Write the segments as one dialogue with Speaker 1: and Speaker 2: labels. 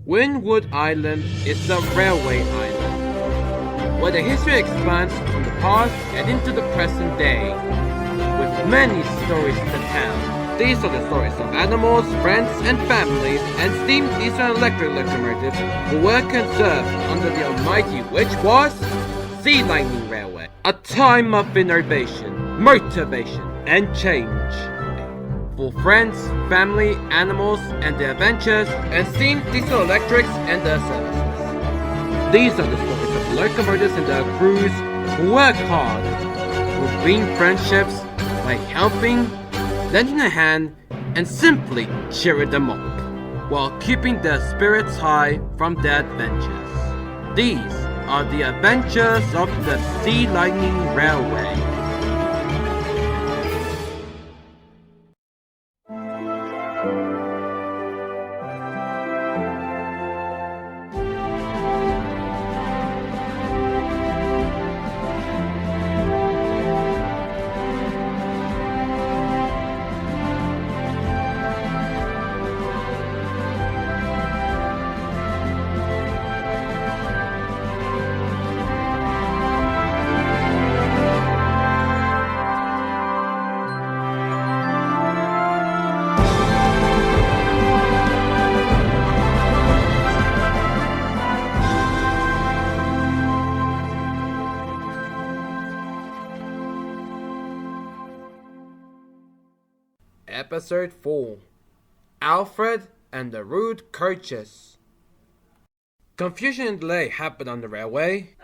Speaker 1: Wynwood Island is a railway island, where the history expands from the past and into the present day, with many stories to tell. These are the stories of animals, friends, and families, and steam diesel and electric locomotives who were conserved under the almighty which was Sealining Railway. A time of innovation, motivation, and change. For friends, family, animals, and their adventures, and steam diesel electrics and their services. These are the stories of the locomotives and their crews who work hard, who bring friendships by helping, lending a hand, and simply cheering them up, while keeping their spirits high from their adventures. These are the adventures of the Sealining Railway. Episode 4. Alfred and the Rude Coaches. Confusion and delay happened on the railway.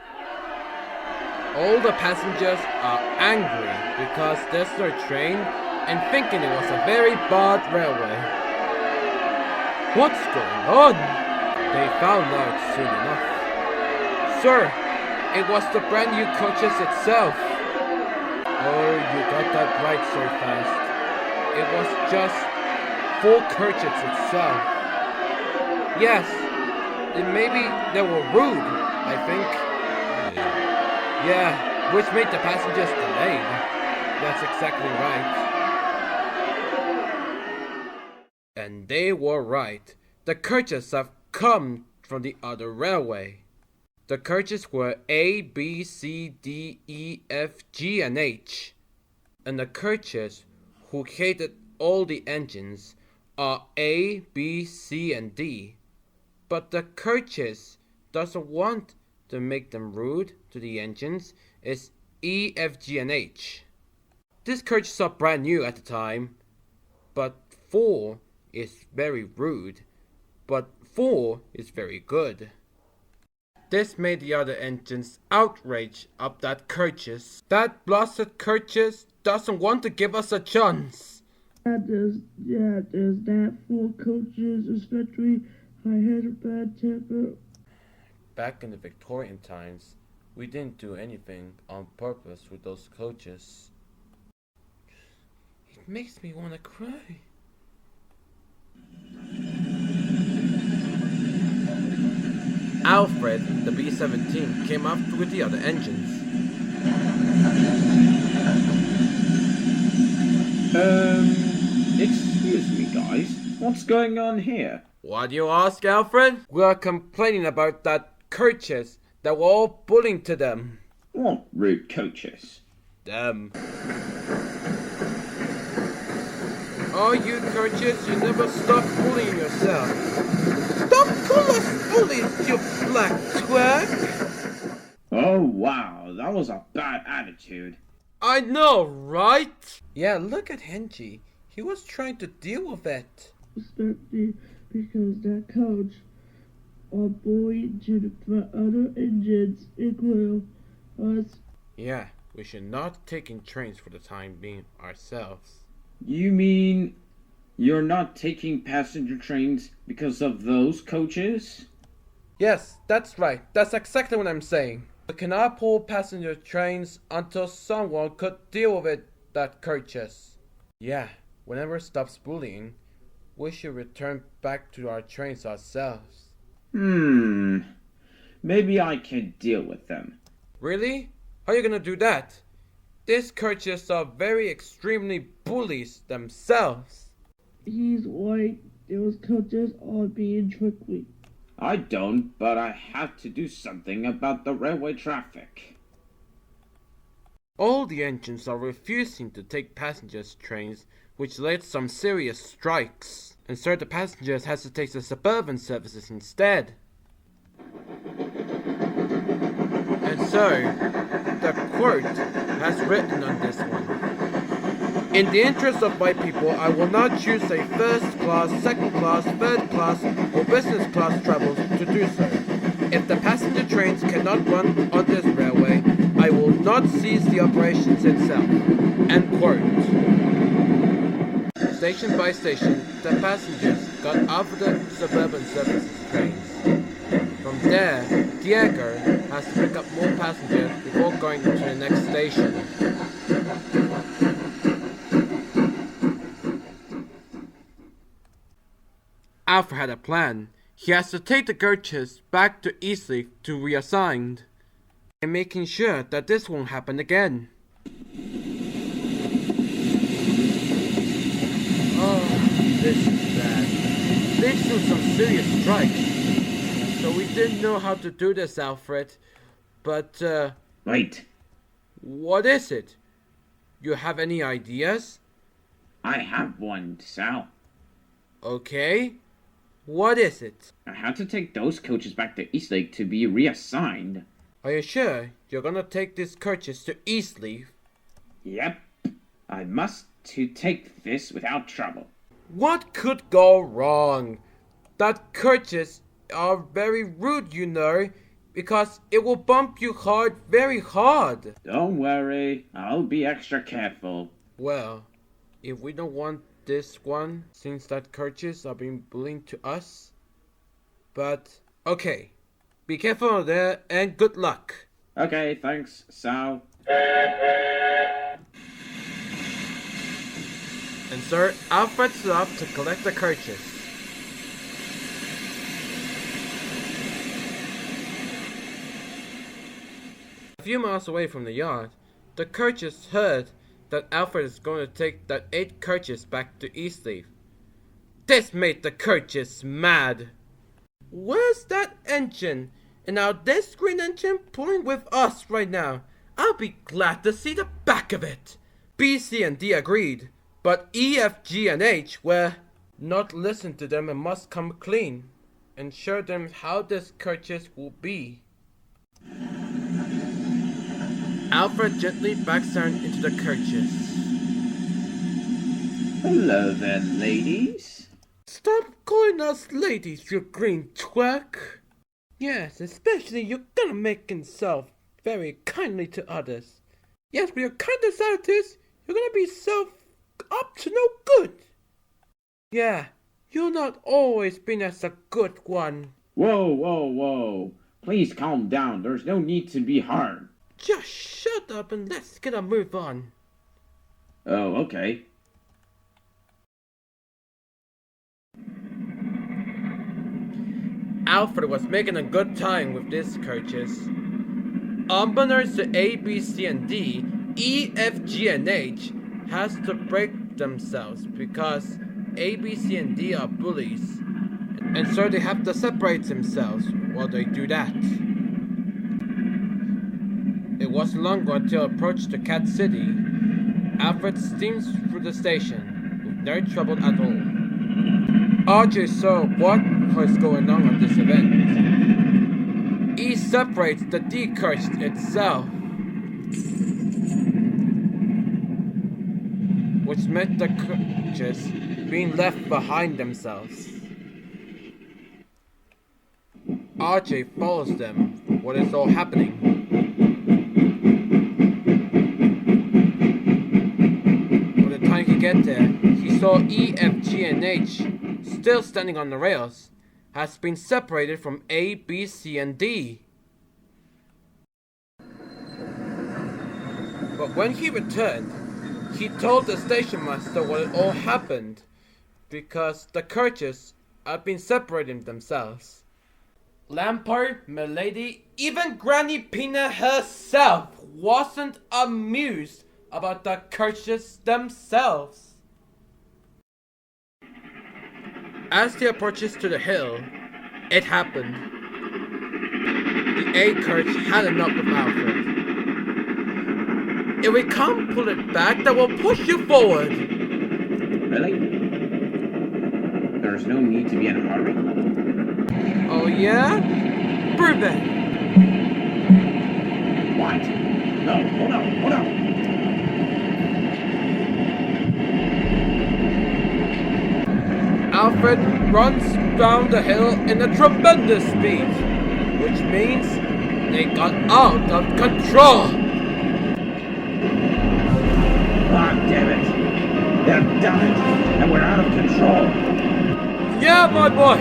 Speaker 1: All the passengers are angry because there's no train and thinking it was a very bad railway. What's going on? They found out soon enough. Sir, it was the brand new coaches itself. Oh, you got that right so fast. It was just 4 coaches itself. Yes, and maybe they were rude, I think. Yeah, which made the passengers delayed. That's exactly right. And they were right. The coaches have come from the other railway. The coaches were A, B, C, D, E, F, G, and H. And the coaches who hated all the engines are A, B, C, and D. But the coaches doesn't want to make them rude to the engines is E, F, G, and H. These coaches are brand new at the time, but 4 is very rude, but 4 is very good. This made the other engines outrage of that coaches. That blasted coaches doesn't want to give us a chance.
Speaker 2: There's that 4 coaches, especially I had a bad temper.
Speaker 1: Back in the Victorian times, we didn't do anything on purpose with those coaches. It makes me want to cry. Alfred, the B-17, came up with the other engines.
Speaker 3: Excuse me, guys. What's going on here?
Speaker 1: Why do you ask, Alfred? We are complaining about that coaches that were all bullying to them.
Speaker 3: What rude coaches?
Speaker 1: Them. Oh, you coaches, you never stop bullying yourself. Stop calling us bullies, you black twerp!
Speaker 3: Oh, wow. That was a bad attitude.
Speaker 1: I know, right? Yeah, look at Henji. He was trying to deal with it.
Speaker 2: Especially because that coach are bullied to the other engines, including us.
Speaker 1: Yeah, we should not take in trains for the time being ourselves.
Speaker 3: You mean you're not taking passenger trains because of those coaches?
Speaker 1: Yes, that's right. That's exactly what I'm saying. We cannot pull passenger trains until someone could deal with it that coaches. Yeah, whenever it stops bullying, we should return back to our trains ourselves.
Speaker 3: Maybe I can deal with them.
Speaker 1: Really? How are you gonna do that? These coaches are very extremely bullies themselves.
Speaker 2: He's white. Those coaches are being tricky.
Speaker 3: I don't, but I have to do something about the railway traffic.
Speaker 1: All the engines are refusing to take passengers trains, which led to some serious strikes, and so the passengers has to take the suburban services instead. And so, the quote has written on this one. In the interest of my people, I will not choose a first class, second class, third class, or business class travels to do so. If the passenger trains cannot run on this railway, I will not cease the operations itself. End quote. Station by station, the passengers got off the suburban services trains. From there, Diego has to pick up more passengers before going to the next station. Alfred had a plan. He has to take the coaches back to Eastleaf to reassigned, and making sure that this won't happen again. Oh, this is bad. They've seen some serious strikes. So we didn't know how to do this, Alfred. But,
Speaker 3: Wait,
Speaker 1: what is it? You have any ideas?
Speaker 3: I have one, Sal.
Speaker 1: Okay. What is it?
Speaker 3: I have to take those coaches back to Eastlake to be reassigned.
Speaker 1: Are you sure you're gonna take these coaches to Eastleaf?
Speaker 3: Yep, I must to take this without trouble.
Speaker 1: What could go wrong? That coaches are very rude, you know, because it will bump you hard, very hard.
Speaker 3: Don't worry, I'll be extra careful.
Speaker 1: Well, if we don't want this one, since that coaches are being bullying to us. But, okay. Be careful there, and good luck.
Speaker 3: Okay, thanks, Sal.
Speaker 1: And so, Alfred set off to collect the coaches. A few miles away from the yard, the coaches heard that Alfred is going to take that 8 coaches back to Eastleaf. This made the coaches mad. Where's that engine? And now this green engine pulling with us right now. I'll be glad to see the back of it. B, C, and D agreed, but E, F, G, and H were not listen to them and must come clean and show them how this coaches will be. Alfred gently backs down into the coaches.
Speaker 3: Hello there, ladies.
Speaker 1: Stop calling us ladies, you green twerk. Yes, especially you're gonna make yourself very kindly to others. Yes, with your kindest attitudes, you're gonna be so up to no good. Yeah, you're not always been as a good one.
Speaker 3: Whoa, whoa, whoa. Please calm down. There's no need to be hard.
Speaker 1: Just shut up and let's get a move on.
Speaker 3: Oh, okay.
Speaker 1: Alfred was making a good time with these coaches. Unbeknownst to A, B, C, and D, E, F, G, and H has to break themselves because A, B, C, and D are bullies. And so they have to separate themselves while they do that. It wasn't long until approached to Cat City. Alfred steams through the station with no trouble at all. RJ saw what was going on this event. E separates the D coach itself, which meant the coaches being left behind themselves. RJ follows them. What is all happening? By the time he gets there, he saw E, F, G, and H still standing on the rails, has been separated from A, B, C, and D. But when he returned, he told the station master what it all happened, because the coaches had been separating themselves. Lampard, Milady, even Granny Pina herself wasn't amused about the coaches themselves. As they approaches to the hill, It happened. The A coach had enough of Alfred. If we can't pull it back, then we'll push you forward.
Speaker 3: Really? There's no need to be in a hurry.
Speaker 1: Oh yeah? Prove it.
Speaker 3: What? No, hold on.
Speaker 1: Alfred runs down the hill in a tremendous speed, which means they got out of control.
Speaker 3: Ah, damn it. They've done it, and we're out of control.
Speaker 1: Yeah, my boy.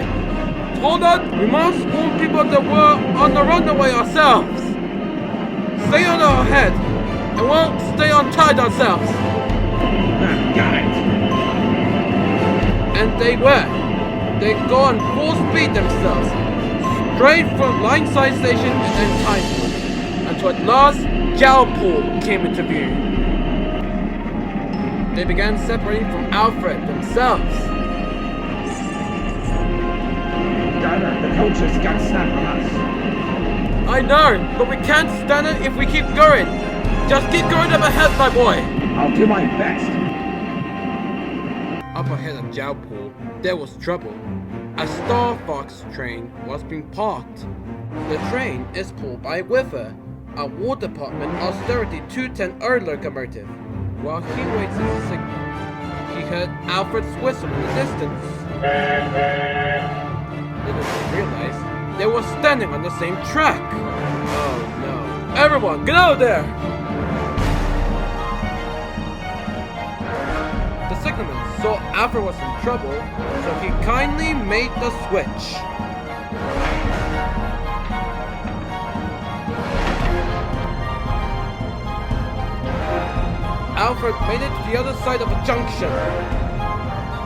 Speaker 1: Hold on, we must warn people that we're on the runaway ourselves. Stay on our head, and we'll stay untied ourselves.
Speaker 3: Ah, got it.
Speaker 1: And they were. They go on full speed themselves, straight from Line Side Station and then Timewood, until at last Jalpool came into view. They began separating from Alfred themselves.
Speaker 3: Driver, the coaches got snapped from us.
Speaker 1: I know, but we can't stand it if we keep going. Just keep going up ahead, my boy.
Speaker 3: I'll do my best.
Speaker 1: Up ahead of Jalpool, there was trouble. A Star Fox train was being parked. The train is pulled by a Whiffer, a War Department Austerity 210 locomotive. While he waits his signal, he heard Alfred's whistle in the distance. Little did he realize they were standing on the same track. Oh no. Everyone, get out there! The signalman saw Alfred was in trouble, so he kindly made the switch. Alfred made it to the other side of the junction.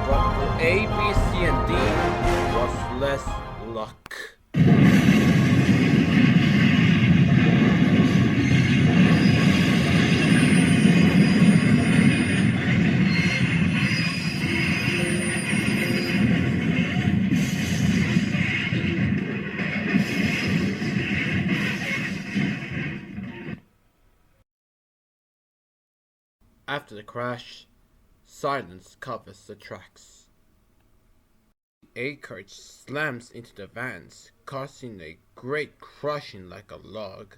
Speaker 1: But for A, B, C, and D was less luck. After the crash, silence covers the tracks. The A coach slams into the vans, causing a great crushing like a log.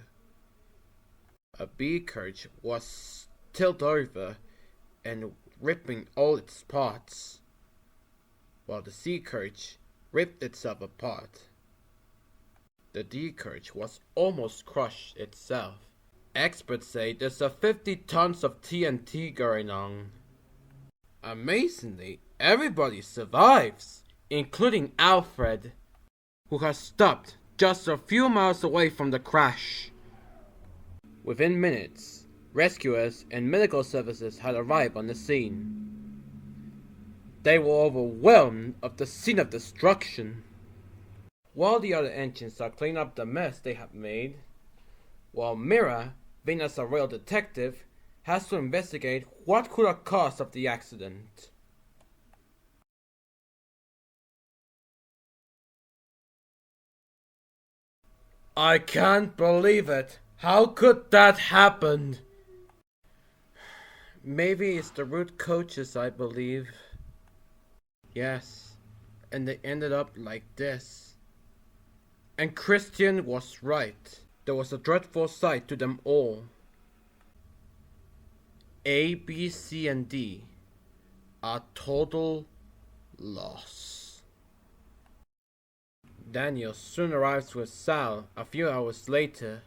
Speaker 1: A B coach was tilted over and ripping all its parts, while the C coach ripped itself apart. The D coach was almost crushed itself. Experts say there's 50 tons of TNT going on. Amazingly, everybody survives, including Alfred, who has stopped just a few miles away from the crash. Within minutes, rescuers and medical services had arrived on the scene. They were overwhelmed of the scene of destruction. While the other engines are cleaning up the mess they have made, while Mira, being as a real detective, has to investigate what could have caused of the accident. I can't believe it. How could that happen? Maybe it's the route coaches, I believe. Yes, and they ended up like this. And Christian was right. There was a dreadful sight to them all. A, B, C, and D are total loss. Daniel soon arrives with Sal a few hours later.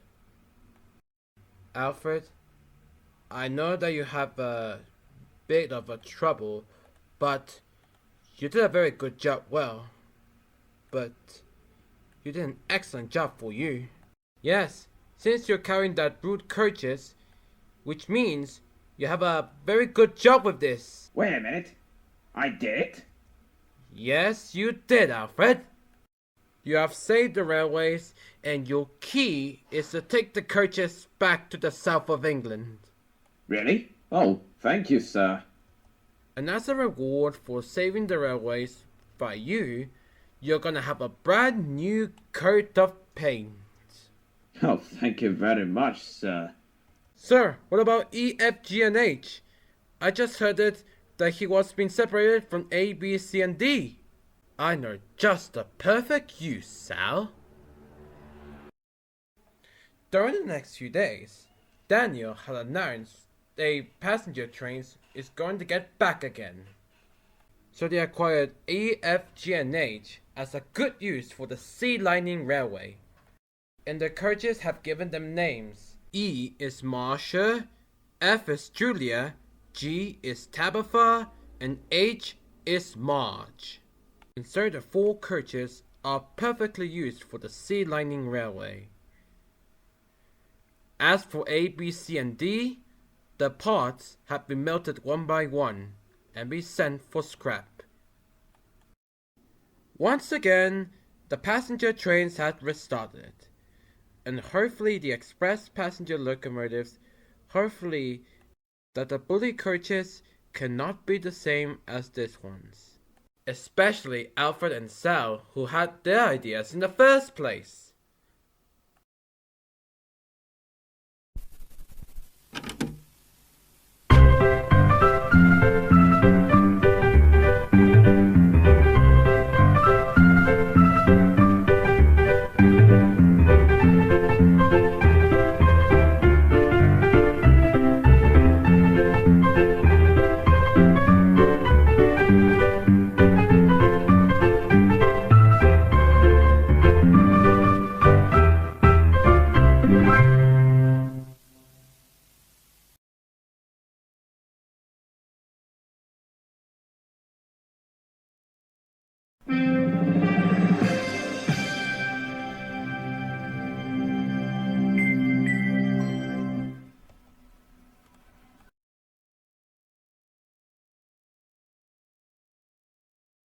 Speaker 1: Alfred, I know that you have a bit of a trouble, but you did a very good job but you did an excellent job for you. Yes, since you're carrying that brute coaches, which means you have a very good job with this.
Speaker 3: Wait a minute. I did it?
Speaker 1: Yes, you did, Alfred. You have saved the railways, and your key is to take the coaches back to the south of England.
Speaker 3: Really? Oh, thank you, sir.
Speaker 1: And as a reward for saving the railways by you, you're gonna have a brand new coat of paint.
Speaker 3: Oh, thank you very much, sir.
Speaker 1: Sir, what about E, F, G, and H? I just heard that he was being separated from A, B, C, and D. I know just the perfect use, Sal. During the next few days, Daniel had announced a passenger train is going to get back again. So they acquired E, F, G, and H as a good use for the Sealining Railway. And the coaches have given them names. E is Marsha, F is Julia, G is Tabitha, and H is Marge. And so the 4 coaches are perfectly used for the Sealining Railway. As for A, B, C, and D, the parts have been melted one by one and be sent for scrap. Once again, the passenger trains had restarted, and hopefully the express passenger locomotives, hopefully that the bully coaches cannot be the same as these ones. Especially Alfred and Sal, who had their ideas in the first place.